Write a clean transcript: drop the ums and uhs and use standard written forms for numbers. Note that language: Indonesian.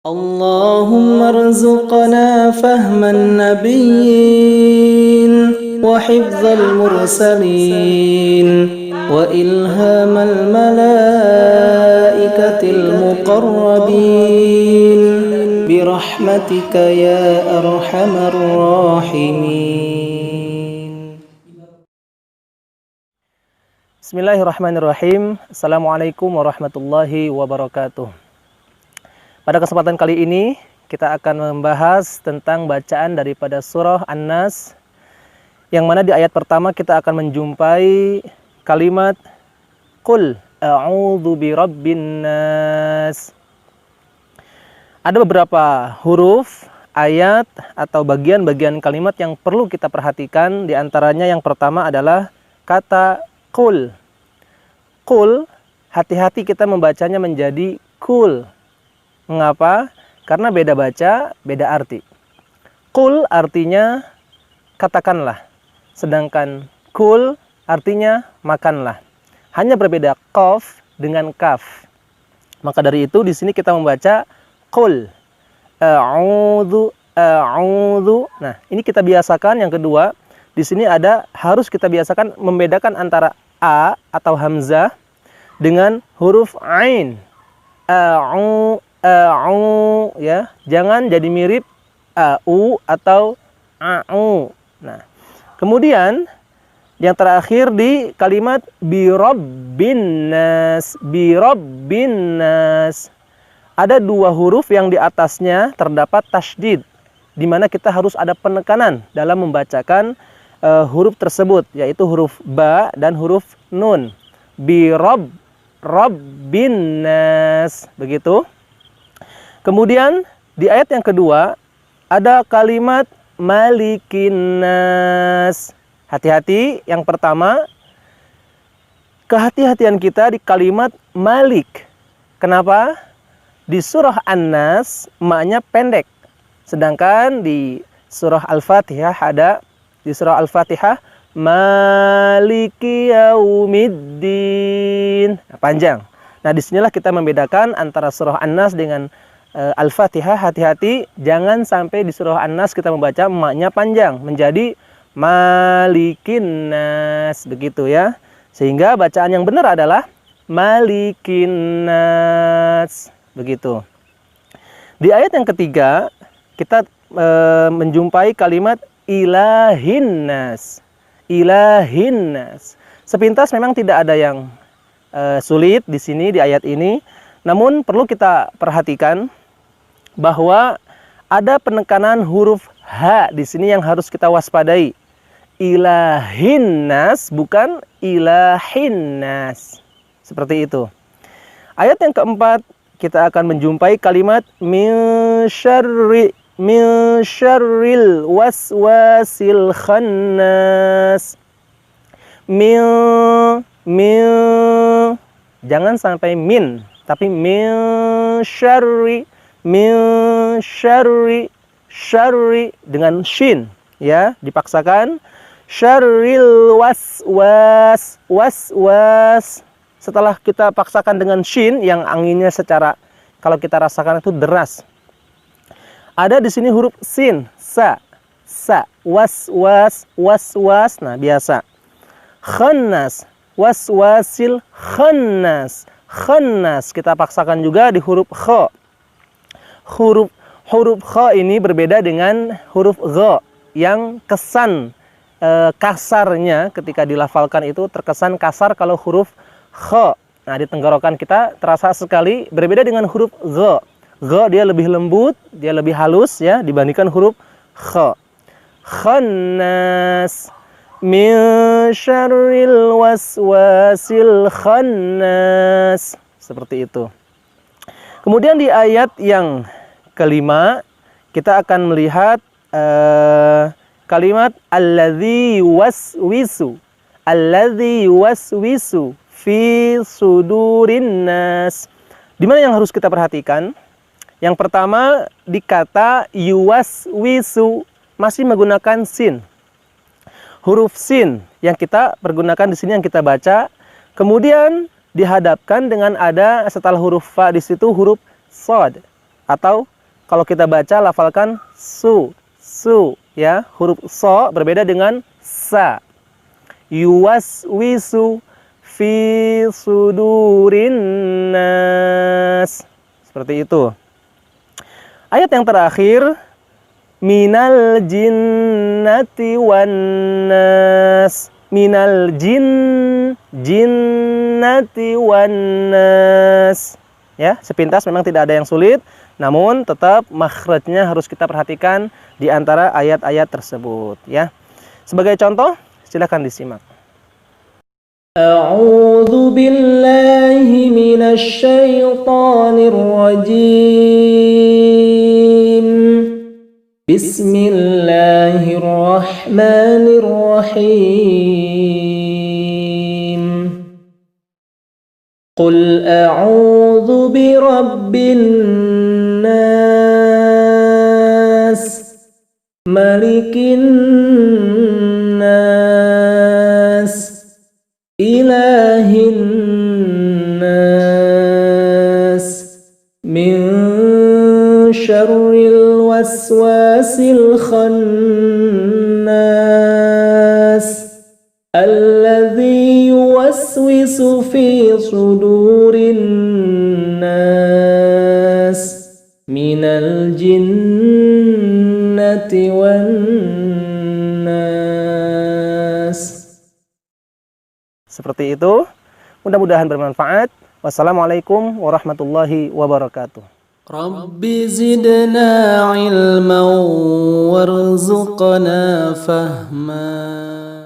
اللهم ارزقنا فهم النبيين وحفظ المرسلين وإلهام الملائكة المقربين برحمتك يا أرحم الراحمين. Bismillahirrahmanirrahim. Assalamualaikum warahmatullahi wabarakatuh. Pada kesempatan kali ini kita akan membahas tentang bacaan daripada surah An-Nas, yang mana di ayat pertama kita akan menjumpai kalimat Qul a'udzu birabbin nas. Ada beberapa huruf, ayat atau bagian-bagian kalimat yang perlu kita perhatikan. Di antaranya yang pertama adalah kata Qul. Qul, hati-hati kita membacanya menjadi Qul. Mengapa? Karena beda baca, beda arti. Qul artinya katakanlah, sedangkan kul artinya makanlah. Hanya berbeda qaf dengan kaf. Maka dari itu di sini kita membaca qul a'udzu. Nah, ini kita biasakan. Yang kedua, di sini harus kita biasakan membedakan antara a atau hamzah dengan huruf ain. Ya, jangan jadi mirip au atau au. Nah, kemudian yang terakhir di kalimat birabbin nas. Birabbin nas, ada dua huruf yang di atasnya terdapat tasydid, di mana kita harus ada penekanan dalam membacakan huruf tersebut, yaitu huruf ba dan huruf nun. Rabbin nas, begitu. Kemudian di ayat yang kedua ada kalimat malikin nas. Hati-hati, yang pertama, kehati-hatian kita di kalimat malik. Kenapa? Di surah An-Nas maknya pendek. Sedangkan di surah Al-Fatihah di surah Al-Fatihah maliki yaumiddin. Panjang. Nah, disinilah kita membedakan antara surah An-Nas dengan Al-Fatihah. Hati-hati, jangan sampai di surah An-Nas kita membaca maknya panjang menjadi malikin nas, begitu ya. Sehingga bacaan yang benar adalah malikin nas, begitu. Di ayat yang ketiga kita menjumpai kalimat ilahin nas. Ilahin nas. Sepintas memang tidak ada yang sulit di sini di ayat ini, namun perlu kita perhatikan bahwa ada penekanan huruf H di sini yang harus kita waspadai. Ilahin nas, bukan ilahin nas. Seperti itu. Ayat yang keempat, kita akan menjumpai kalimat min syarril waswasil khannas. Jangan sampai min, tapi min syarri dengan shin, ya, dipaksakan. Syarril waswas. Setelah kita paksakan dengan shin yang anginnya kalau kita rasakan itu deras. Ada di sini huruf sin, sa, waswas. Nah, biasa. Khannas, waswasil khannas. Kita paksakan juga di huruf kha. Huruf kha ini berbeda dengan huruf gha yang kesan kasarnya ketika dilafalkan itu terkesan kasar kalau huruf kha. Nah, di tenggorokan kita terasa sekali berbeda dengan huruf gha. Gha dia lebih lembut, dia lebih halus ya dibandingkan huruf kha. Khannas, min syarril waswasil khannas. Seperti itu. Kemudian di ayat yang kelima kita akan melihat kalimat alladzi yuwaswisu fi sudurin nas. Di mana yang harus kita perhatikan? Yang pertama di kata yuwaswisu masih menggunakan sin. Huruf sin yang kita pergunakan di sini yang kita baca, kemudian dihadapkan dengan ada setelah huruf fa di situ huruf shad atau kalau kita baca lafalkan su, ya. Huruf so berbeda dengan sa. Yuwaswisu fi sudurin nas. Seperti itu. Ayat yang terakhir, minal jinnati wan nas. Minal jinnati wan nas. Ya, sepintas memang tidak ada yang sulit, namun tetap makhrajnya harus kita perhatikan di antara ayat-ayat tersebut, ya. Sebagai contoh, silakan disimak. A'udzu billahi minasy syaithanir rajim. Bismillahirrahmanirrahim. Qul a'udzu birabbin nas, malikin nas, ilahin nas, min syarril waswasil khannas, alladzi yuwaswisu fi sudurin nas, minal jinnati wan nas. Seperti itu. Mudah-mudahan bermanfaat. Wassalamualaikum warahmatullahi wabarakatuh. Rabbi zidna ilman warzuqna fahma.